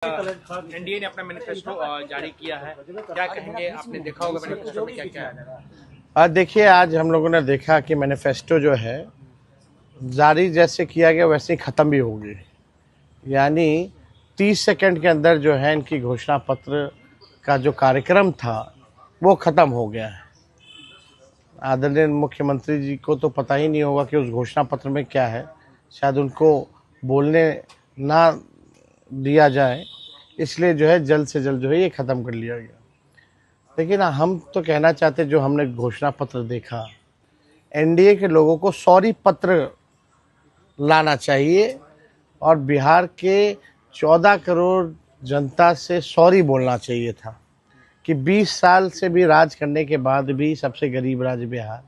NDA ने अपना manifesto जारी किया है, क्या कहेंगे? आपने देखा होगा मैनिफेस्टो में क्या क्या है। आज देखिए, आज हम लोगों ने देखा कि मैनिफेस्टो जो है जारी जैसे किया गया वैसे ही ख़त्म भी होगी। यानी 30 सेकंड के अंदर जो है इनकी घोषणा पत्र का जो कार्यक्रम था वो ख़त्म हो गया है। आदरणीय मुख्यमंत्री जी को तो पता ही नहीं होगा कि उस घोषणा पत्र में क्या है, शायद उनको बोलने ना दिया जाए, इसलिए जो है जल्द से जल्द जो है ये ख़त्म कर लिया गया। लेकिन हम तो कहना चाहते, जो हमने घोषणा पत्र देखा, एनडीए के लोगों को सॉरी पत्र लाना चाहिए और बिहार के 14 करोड़ जनता से सॉरी बोलना चाहिए था कि 20 साल से भी राज करने के बाद भी सबसे गरीब राज्य बिहार,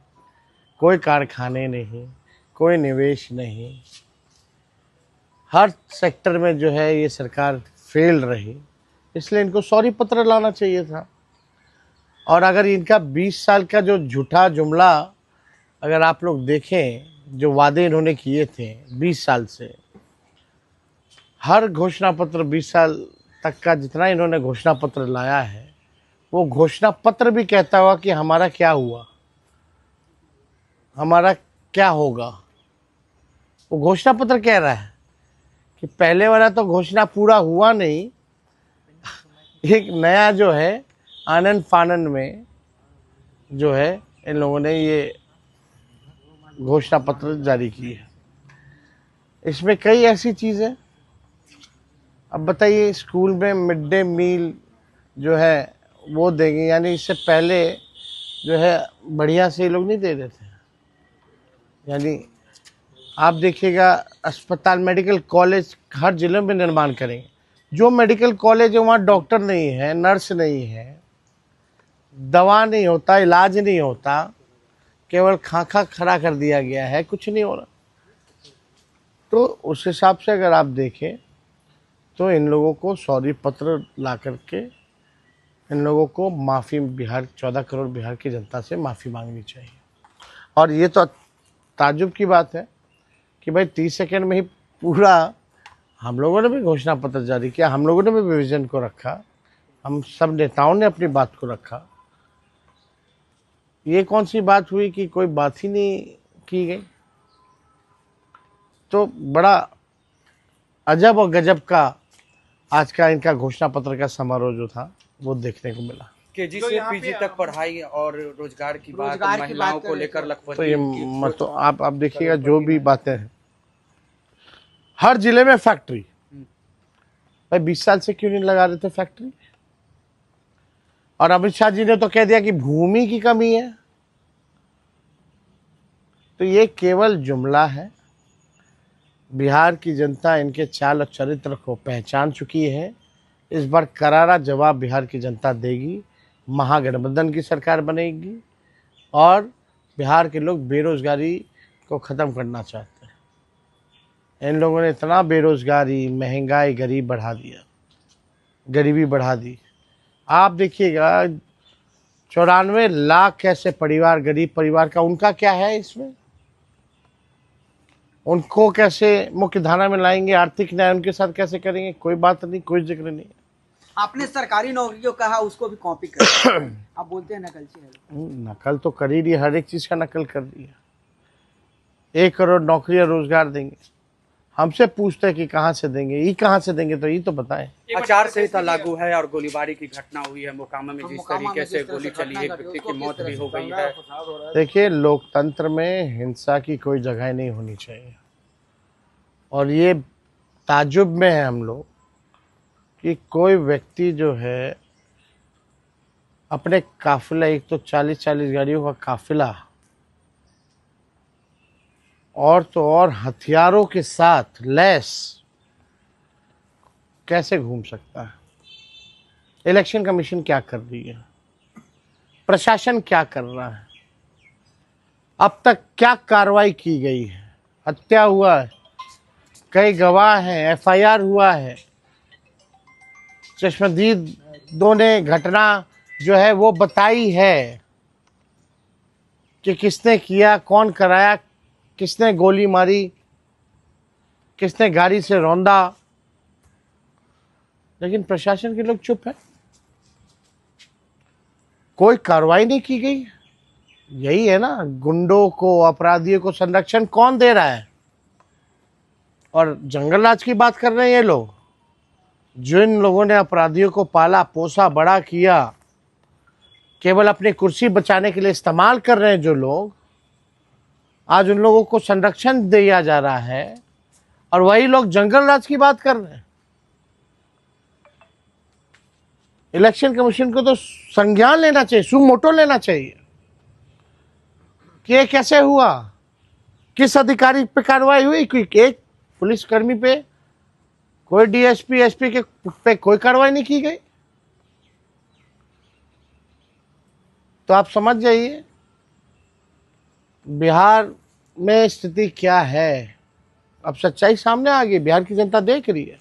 कोई कारखाने नहीं, कोई निवेश नहीं, हर सेक्टर में जो है ये सरकार फेल रही, इसलिए इनको सॉरी पत्र लाना चाहिए था। और अगर इनका 20 साल का जो झूठा जुमला अगर आप लोग देखें, जो वादे इन्होंने किए थे 20 साल से, हर घोषणा पत्र 20 साल तक का जितना इन्होंने घोषणा पत्र लाया है, वो घोषणा पत्र भी कहता हुआ कि हमारा क्या हुआ, हमारा क्या होगा। वो घोषणा पत्र कह रहा है कि पहले वाला तो घोषणा पूरा हुआ नहीं, एक नया जो है आनंद फानन में जो है इन लोगों ने ये घोषणा पत्र जारी की है। इसमें कई ऐसी चीज़ें, अब बताइए, स्कूल में मिड डे मील जो है वो देंगे, यानी इससे पहले जो है बढ़िया से ये लोग नहीं दे रहे थे। यानी आप देखिएगा, अस्पताल मेडिकल कॉलेज हर जिले में निर्माण करेंगे। जो मेडिकल कॉलेज है वहाँ डॉक्टर नहीं है, नर्स नहीं है, दवा नहीं होता, इलाज नहीं होता, केवल खाका खड़ा कर दिया गया है, कुछ नहीं हो रहा। तो उस हिसाब से अगर आप देखें तो इन लोगों को सॉरी पत्र ला करके इन लोगों को माफ़ी, बिहार 14 करोड़ बिहार की जनता से माफ़ी मांगनी चाहिए। और ये तो ताज्जुब की बात है कि भाई 30 सेकंड में ही पूरा, हम लोगों ने भी घोषणा पत्र जारी किया, हम लोगों ने भी विजन को रखा, हम सब नेताओं ने अपनी बात को रखा। ये कौन सी बात हुई कि कोई बात ही नहीं की गई। तो बड़ा अजब और गजब का आज का इनका घोषणा पत्र का समारोह जो था वो देखने को मिला। केजी से पीजी तक पढ़ाई और रोजगार की बात, महिलाओं को लेकर लखपति तो ये तो आप देखिएगा, जो भी बातें हैं, हर जिले में फैक्ट्री, भाई 20 साल से क्यों नहीं लगा रहे थे फैक्ट्री। और अमित शाह जी ने तो कह दिया कि भूमि की कमी है। तो ये केवल जुमला है। बिहार की जनता इनके चाल और चरित्र को पहचान चुकी है। इस बार करारा जवाब बिहार की जनता देगी। महागठबंधन की सरकार बनेगी और बिहार के लोग बेरोजगारी को ख़त्म करना चाहते हैं। इन लोगों ने इतना बेरोजगारी, महंगाई, गरीबी बढ़ा दी। आप देखिएगा, 94 लाख ऐसे परिवार, गरीब परिवार का, उनका क्या है इसमें? उनको कैसे मुख्य धारा में लाएंगे, आर्थिक न्याय उनके साथ कैसे करेंगे? कोई बात नहीं, कोई जिक्र नहीं। आपने सरकारी नौकरी जो कहा उसको भी कॉपी कर आप बोलते हैं नकल से। नकल तो कर ही रही है, हर एक चीज का नकल कर रही है। 1 करोड़ नौकरियां रोजगार देंगे, हमसे पूछते हैं कि कहाँ से देंगे, ये कहाँ से देंगे, तो ये तो बताएं। आचार संहिता लागू है और गोलीबारी की घटना हुई है मोकामा में, जिस तरीके से गोली चली, एक व्यक्ति की मौत भी हो गई है। देखिए, लोकतंत्र में हिंसा की कोई जगह नहीं होनी चाहिए। और ये ताज्जुब में है हम लोग कि कोई व्यक्ति जो है अपने काफिला, एक तो 40-40 गाड़ियों का काफिला, और तो और हथियारों के साथ लैस, कैसे घूम सकता है? इलेक्शन कमीशन क्या कर रही है? प्रशासन क्या कर रहा है? अब तक क्या कार्रवाई की गई है? हत्या हुआ है, कई गवाह हैं, एफआईआर हुआ है, चश्मदीदों ने घटना जो है वो बताई है कि किसने किया, कौन कराया, किसने गोली मारी, किसने गाड़ी से रौंदा। लेकिन प्रशासन के लोग चुप है, कोई कार्रवाई नहीं की गई। यही है ना, गुंडों को, अपराधियों को संरक्षण कौन दे रहा है? और जंगल राज की बात कर रहे हैं ये लोग, जो इन लोगों ने अपराधियों को पाला पोसा बड़ा किया, केवल अपनी कुर्सी बचाने के लिए इस्तेमाल कर रहे हैं जो लोग, आज उन लोगों को संरक्षण दिया जा रहा है और वही लोग जंगल राज की बात कर रहे हैं। इलेक्शन कमीशन को तो संज्ञान लेना चाहिए, सुमोटो लेना चाहिए कि ये कैसे हुआ, किस अधिकारी पे कार्रवाई हुई, कोई एक पुलिसकर्मी पे, कोई डीएसपी एसपी के पे कोई कार्रवाई नहीं की गई। तो आप समझ जाइए बिहार में स्थिति क्या है। अब सच्चाई सामने आ गई, बिहार की जनता देख रही है।